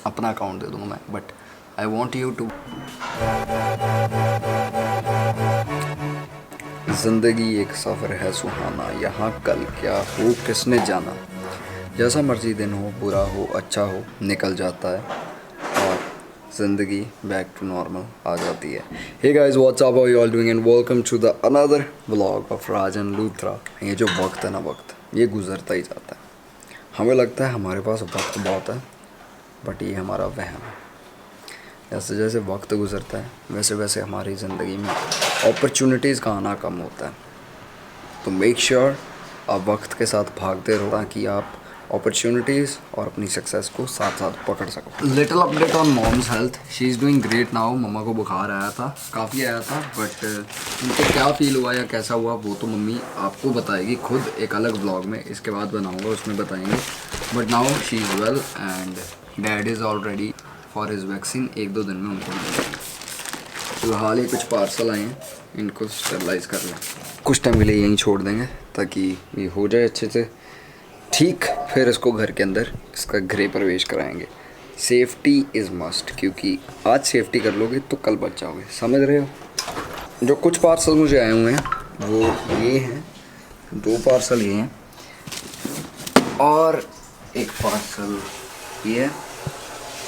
अपना अकाउंट दे दूँगा मैं, but I want you to. ज़िंदगी एक सफ़र है सुहाना, यहाँ कल क्या हो किसने जाना। जैसा मर्जी दिन हो, बुरा हो अच्छा हो, निकल जाता है और ज़िंदगी बैक टू नॉर्मल आ जाती है। Hey guys, what's up, how you all doing and welcome to the another vlog of Rajan Luthra. ये जो वक्त है ना, वक्त ये गुजरता ही जाता है। हमें लगता है हमारे पास वक्त बहुत है, बट ये हमारा वहम है। जैसे जैसे वक्त गुजरता है वैसे वैसे हमारी ज़िंदगी में अपॉर्चुनिटीज़ का आना कम होता है। तो मेक श्योर आप वक्त के साथ भागते रहो ताकि आप अपॉर्चुनिटीज़ और अपनी सक्सेस को साथ साथ पकड़ सको। Little update on mom's health, she is doing great now. मम्मा को बुखार आया था, काफ़ी आया था, बट उनको क्या फ़ील हुआ या कैसा हुआ वो तो मम्मी आपको बताएगी खुद एक अलग ब्लॉग में, इसके बाद बनाऊँगा उसमें बताएंगे। But now she is well and dad is already for his vaccine. 1-2 दिन में उनको मिलेगी। तो हाल ही कुछ पार्सल आए हैं, इनको स्टेरलाइज कर लें, कुछ टाइम के लिए यहीं छोड़ देंगे ताकि ये हो जाए अच्छे से ठीक। फिर इसको घर के अंदर इसका गृह प्रवेश कराएंगे। सेफ्टी इज़ मस्ट, क्योंकि आज सेफ्टी कर लोगे तो कल बच जाओगे, समझ रहे हो। जो कुछ पार्सल मुझे आए हुए हैं वो ये हैं, 2 पार्सल ये हैं और एक पार्सल ये है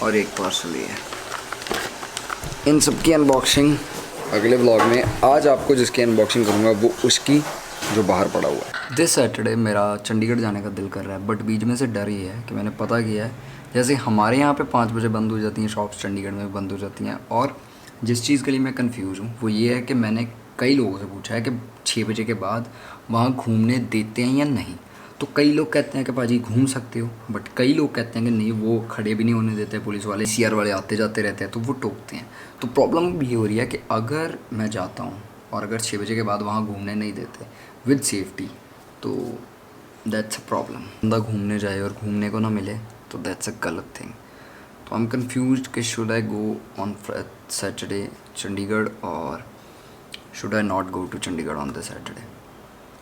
और एक पार्सल ये है। इन सब की अनबॉक्सिंग अगले व्लॉग में। आज आपको जिसकी अनबॉक्सिंग करूँगा वो उसकी जो बाहर पड़ा हुआ है। दिस सैटरडे मेरा चंडीगढ़ जाने का दिल कर रहा है, बट बीच में से डर ये है कि मैंने पता किया है जैसे हमारे यहाँ पे 5 बजे बंद हो जाती हैं शॉप्स, चंडीगढ़ में बंद हो जाती हैं। और जिस चीज़ के लिए मैं कंफ्यूज हूँ वो ये है कि मैंने कई लोगों से पूछा है कि 6 बजे के बाद वहाँ घूमने देते हैं या नहीं। तो कई लोग कहते हैं कि भाजी घूम सकते हो, बट कई लोग कहते हैं कि नहीं, वो खड़े भी नहीं होने देते पुलिस वाले, सीआर वाले आते जाते रहते हैं तो वो टोकते हैं। तो प्रॉब्लम ये हो रही है कि अगर मैं जाता हूँ और अगर 6 बजे के बाद वहाँ घूमने नहीं देते विद सेफ्टी, तो दैट्स अ प्रॉब्लम। बंदा घूमने जाए और घूमने को ना मिले तो दैट्स अ गलत थिंग। तो आई एम कन्फ्यूज कि should I go on Saturday Chandigarh और should I not go to Chandigarh on the Saturday.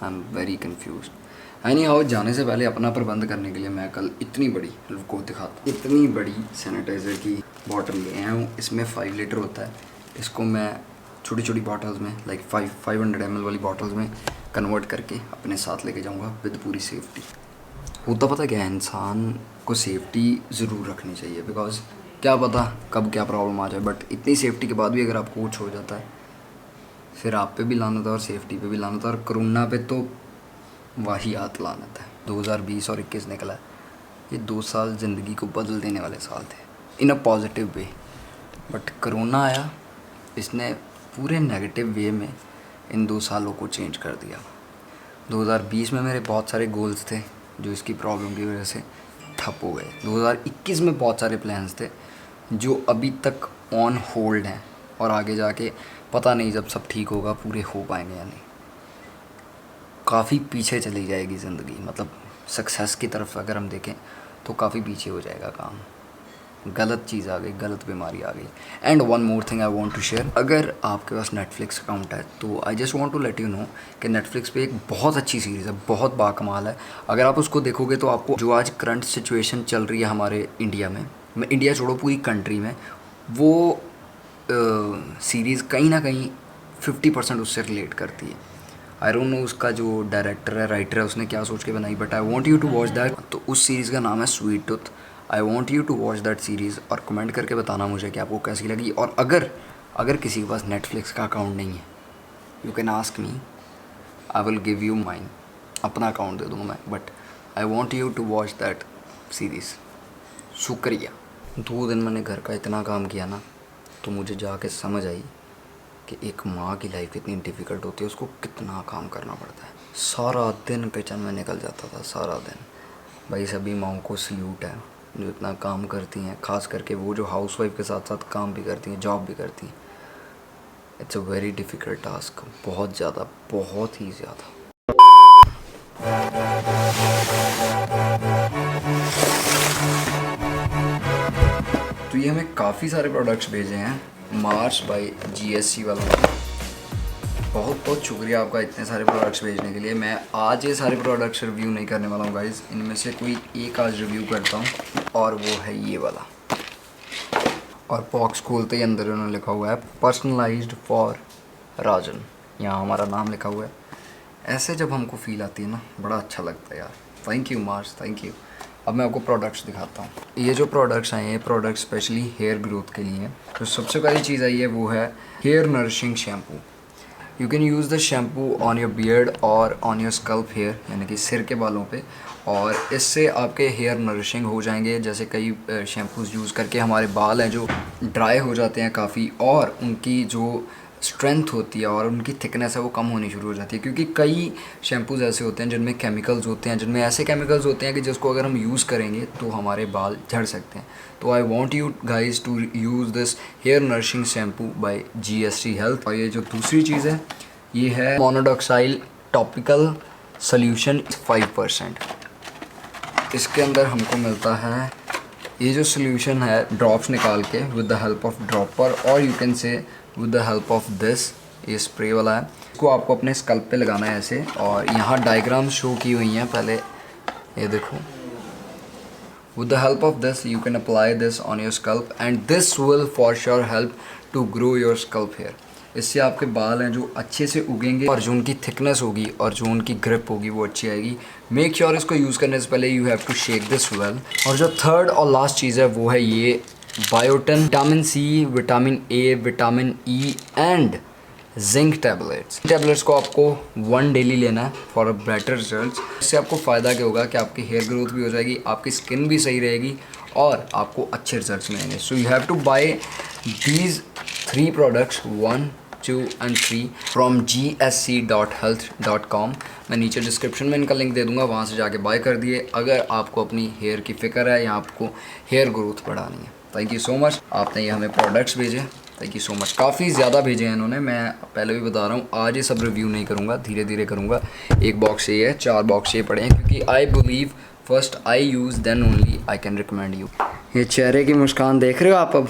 I am very confuse. Anyhow, जाने से पहले अपना प्रबंध करने के लिए मैं कल इतनी बड़ी को दिखाता हूँ, इतनी बड़ी सैनिटाइज़र की बॉटल ले आया हूँ। इसमें 5 लीटर होता है। इसको मैं छोटी छोटी बॉटल्स में लाइक 500 ml वाली बॉटल्स में कन्वर्ट करके अपने साथ लेके जाऊँगा विद पूरी सेफ्टी। होता पता क्या है, इंसान को सेफ्टी ज़रूर रखनी चाहिए, बिकॉज क्या पता कब क्या प्रॉब्लम आ जाए। बट इतनी सेफ्टी के बाद भी अगर आपको कुछ हो जाता है फिर आप पे भी लानत है और सेफ्टी पे भी लानत है। और कोरोना पे तो वाहियात लानत है। 2020 और 21 निकला है, ये 2 साल ज़िंदगी को बदल देने वाले साल थे in a positive way. But corona आया, इसने पूरे नेगेटिव वे में इन 2 सालों को चेंज कर दिया। 2020 में मेरे बहुत सारे गोल्स थे जो इसकी प्रॉब्लम की वजह से ठप हो गए। 2021 में बहुत सारे प्लान्स थे जो अभी तक ऑन होल्ड हैं और आगे जाके पता नहीं जब सब ठीक होगा पूरे हो पाएंगे या नहीं। काफ़ी पीछे चली जाएगी ज़िंदगी, मतलब सक्सेस की तरफ अगर हम देखें तो काफ़ी पीछे हो जाएगा काम। गलत चीज़ आ गई, गलत बीमारी आ गई। And one more thing I want to share, अगर आपके पास नेटफ्लिक्स अकाउंट है तो I just want to let you know कि नेटफ्लिक्स पे एक बहुत अच्छी सीरीज़ है, बहुत बाकमाल है। अगर आप उसको देखोगे तो आपको जो आज करंट सिचुएशन चल रही है हमारे इंडिया में, मैं इंडिया छोड़ो पूरी कंट्री में, वो सीरीज़ कहीं ना कहीं 50% उससे रिलेट करती है। आई डोंट नो उसका जो डायरेक्टर है, राइटर है, उसने क्या सोच के बनाई, but I want you to watch that. तो उस सीरीज़ का नाम है sweet tooth. I want you to watch that series और कमेंट करके बताना मुझे कि आपको कैसी लगी। और अगर किसी के पास नेटफ्लिक्स का अकाउंट नहीं है, you can ask me, I will give you mine, अपना अकाउंट दे दूँगा मैं, but I want you to watch that series. शुक्रिया। 2 दिन मैंने घर का इतना काम किया ना, तो मुझे जाके समझ आई कि एक माँ की लाइफ कितनी डिफ़िकल्ट होती है, उसको कितना काम करना पड़ता है। सारा दिन किचन में निकल जाता था, सारा दिन। भाई सभी माँओं को सल्यूट है जो इतना काम करती हैं, ख़ास करके वो जो हाउसवाइफ के साथ साथ काम भी करती हैं, जॉब भी करती हैं। It's a very difficult task, बहुत ज़्यादा, बहुत ही ज़्यादा। तो ये हमें काफ़ी सारे प्रोडक्ट्स भेजे हैं मार्च बाय GSC वालों ने। बहुत बहुत शुक्रिया आपका इतने सारे प्रोडक्ट्स भेजने के लिए। मैं आज ये सारे प्रोडक्ट्स रिव्यू नहीं करने वाला हूँ गाइज़, इनमें से कोई एक आज रिव्यू करता हूँ और वो है ये वाला। और बॉक्स खोलते ही अंदर उन्होंने लिखा हुआ है पर्सनलाइज्ड फॉर राजन, यहाँ हमारा नाम लिखा हुआ है। ऐसे जब हमको फील आती है ना, बड़ा अच्छा लगता है यार। Thank you Mars, thank you. अब मैं आपको प्रोडक्ट्स दिखाता हूँ। ये जो प्रोडक्ट्स हैं, ये प्रोडक्ट स्पेशली हेयर ग्रोथ के लिए हैं। तो सबसे पहली चीज़ आई है वो है hair nourishing shampoo. You can use the shampoo on your beard और ऑन योर स्कल्प हेयर, यानी कि सिर के बालों पे, और इससे आपके हेयर नरिशिंग हो जाएंगे। जैसे कई शैम्पूज़ यूज़ करके हमारे बाल हैं जो ड्राई हो जाते हैं काफ़ी, और उनकी जो स्ट्रेंथ होती है और उनकी थिकनेस है वो कम होनी शुरू हो जाती है, क्योंकि कई शैम्पूज़ ऐसे होते हैं जिनमें केमिकल्स होते हैं, जिनमें ऐसे केमिकल्स होते हैं कि जिसको अगर हम यूज़ करेंगे तो हमारे बाल झड़ सकते हैं। तो I want you guys to use this hair nourishing shampoo by GST health. और ये जो दूसरी चीज़ है ये है मोनोडॉक्साइल टॉपिकल सोल्यूशन 5%। इसके अंदर हमको मिलता है ये जो सोल्यूशन है ड्रॉप्स निकाल के with the help of dropper, और you can say with the help of this, ये स्प्रे वाला है। इसको आपको अपने स्कल्प पे लगाना है ऐसे, और यहाँ डायग्राम शो की हुई हैं पहले, ये देखो। With the help of this you can apply this on your scalp and this will for sure help to grow your scalp hair. इससे आपके बाल हैं जो अच्छे से उगेंगे, और जो उनकी थिकनेस होगी और जो उनकी ग्रिप होगी वो अच्छी आएगी। मेक श्योर इसको यूज़ करने से पहले you have to shake this well. और जो थर्ड और लास्ट चीज़ है वो है ये biotin vitamin C, vitamin A, vitamin E and zinc tablets. Tablets को आपको 1 डेली लेना है फॉर अ बेटर रिजल्ट। इससे आपको फ़ायदा क्या होगा कि आपकी हेयर ग्रोथ भी हो जाएगी, आपकी स्किन भी सही रहेगी, और आपको अच्छे रिजल्ट्स मिलेंगे। So you have to buy these 3 products 1, 2 and 3 from gsc.health.com। मैं नीचे डिस्क्रिप्शन में इनका लिंक दे दूंगा, वहाँ से जाके बाय कर दिए अगर आपको अपनी हेयर की फ़िक्र है या आपको हेयर ग्रोथ बढ़ानी है। थैंक यू सो मच, आपने ये हमें प्रोडक्ट्स भेजे, थैंक यू सो मच। काफ़ी ज़्यादा भेजे हैं इन्होंने, मैं पहले भी बता रहा हूँ, आज ये सब रिव्यू नहीं करूँगा, धीरे धीरे करूँगा। 1 बॉक्स ये है, 4 बॉक्स ये पड़े हैं, क्योंकि I believe first I use then only I can recommend you. ये चेहरे की मुस्कान देख रहे हो आप अब?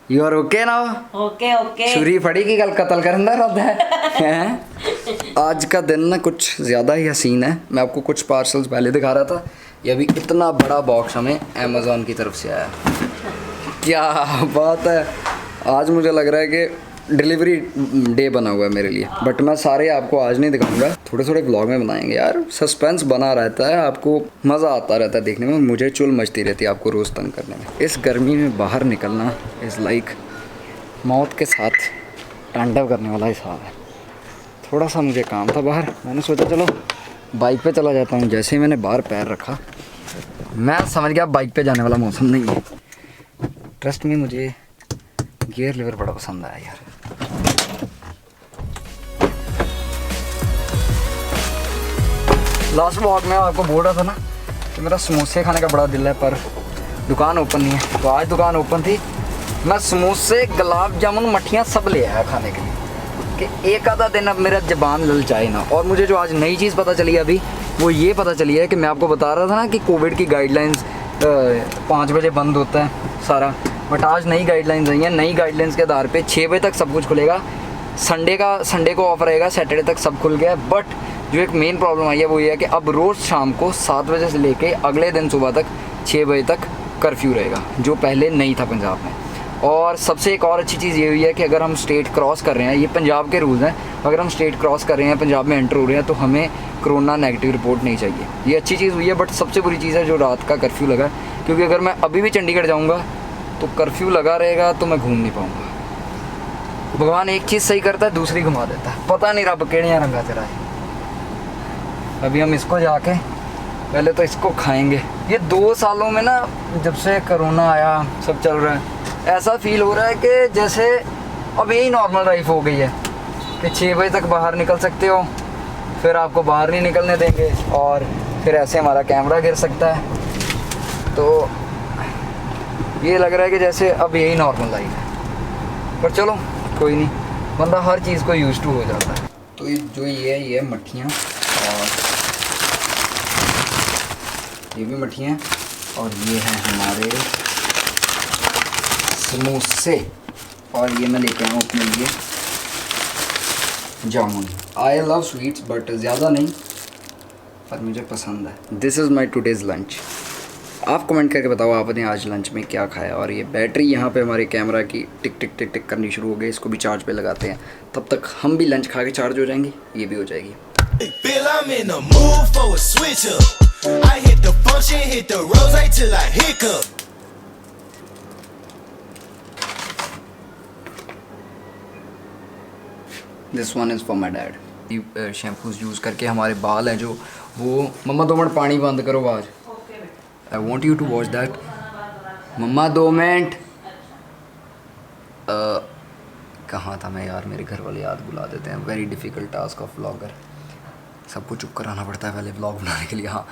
यू आर ओके ना? Okay okay. छुरी फड़ी की गल कत्ल करना रहता है। आज का दिन ना कुछ ज़्यादा ही हसीन है। मैं आपको कुछ पार्सल्स पहले दिखा रहा था, ये अभी इतना बड़ा बॉक्स हमें अमेज़ॉन की तरफ से आया। क्या बात है, आज मुझे लग रहा है कि डिलीवरी डे बना हुआ है मेरे लिए, बट मैं सारे आपको आज नहीं दिखाऊंगा, थोड़े थोड़े ब्लॉग में बनाएंगे यार। सस्पेंस बना रहता है, आपको मज़ा आता रहता है देखने में, मुझे चुल मचती रहती है आपको रोज़ तंग करने में। इस गर्मी में बाहर निकलना इज़ लाइक मौत के साथ तांडव करने वाला हिसाब है। थोड़ा सा मुझे काम था बाहर, मैंने सोचा चलो बाइक पे चला जाता हूँ। जैसे ही मैंने बाहर पैर रखा मैं समझ गया बाइक पे जाने वाला मौसम नहीं है। ट्रस्ट में मुझे गियर लीवर बड़ा पसंद आया यार। लास्ट व्लॉग में आपको बोल रहा था ना कि मेरा समोसे खाने का बड़ा दिल है, पर दुकान ओपन नहीं है। तो आज दुकान ओपन थी, मैं समोसे, गुलाब जामुन, मठियाँ सब ले आया खाने के लिए, कि एक आधा दिन अब मेरा ज़बान ललचाए ना। और मुझे जो आज नई चीज़ पता चली है अभी, वो ये पता चली है कि मैं आपको बता रहा था ना कि कोविड की गाइडलाइंस 5 बजे बंद होता है सारा, बट आज नई गाइडलाइंस आई हैं। नई गाइडलाइंस के आधार पे 6 बजे तक सब कुछ खुलेगा, संडे को ऑफ रहेगा, सैटरडे तक सब खुल गया। बट जो एक मेन प्रॉब्लम आई है वो ये है कि अब रोज़ शाम को 7 बजे से लेके अगले दिन सुबह तक 6 बजे तक कर्फ्यू रहेगा, जो पहले नहीं था पंजाब में। और सबसे एक और अच्छी चीज़ ये हुई है कि अगर हम स्टेट क्रॉस कर रहे हैं, ये पंजाब के रूल्स हैं, अगर हम स्टेट क्रॉस कर रहे हैं, पंजाब में एंटर हो रहे हैं, तो हमें कोरोना नेगेटिव रिपोर्ट नहीं चाहिए। ये अच्छी चीज़ हुई है। बट सबसे बुरी चीज़ है जो रात का कर्फ्यू लगा, क्योंकि अगर मैं अभी भी चंडीगढ़ जाऊँगा तो कर्फ्यू लगा रहेगा तो मैं घूम नहीं पाऊँगा। भगवान एक चीज़ सही करता है, दूसरी घुमा देता है, पता नहीं रब केड़ियाँ रंगा तेरा है। अभी हम इसको जाके पहले तो इसको खाएंगे। ये 2 सालों में ना, जब से कोरोना आया सब चल रहा है, ऐसा फील हो रहा है कि जैसे अब यही नॉर्मल लाइफ हो गई है कि 6 बजे तक बाहर निकल सकते हो, फिर आपको बाहर नहीं निकलने देंगे, और फिर ऐसे हमारा कैमरा गिर सकता है। तो ये लग रहा है कि जैसे अब यही नॉर्मल लाइफ है, पर चलो कोई नहीं, बंदा हर चीज़ को यूज़ टू हो जाता है। तो ये मट्ठियाँ, और ये भी मट्ठियाँ, और ये हैं हमारे समोसे, और ये मैं लेके आया हूँ अपने लिए जामुन। आई लव स्वीट्स बट ज़्यादा नहीं, पर मुझे पसंद है। This is my today's lunch. आप कमेंट करके बताओ आपने आज लंच में क्या खाया। और ये बैटरी यहाँ पे हमारे कैमरा की टिक टिक टिक टिक करनी शुरू हो गई, इसको भी चार्ज पे लगाते हैं, तब तक हम भी लंच खा के चार्ज हो जाएंगे, ये भी हो जाएगी। Bill, I'm in the mood for a switch up. I hit the function, hit the rose till I hiccup. This one is for my dad. Shampoos use करके हमारे बाल हैं जो वो, मम्मा 2 मिनट पानी बंद करो आज, I want you to watch that. मम्मा 2 मिनट। कहाँ था मैं यार, मेरे घर वाले याद बुला देते हैं। Very difficult task of vlogger, सबको चुप कराना पड़ता है पहले व्लॉग बनाने के लिए। हाँ,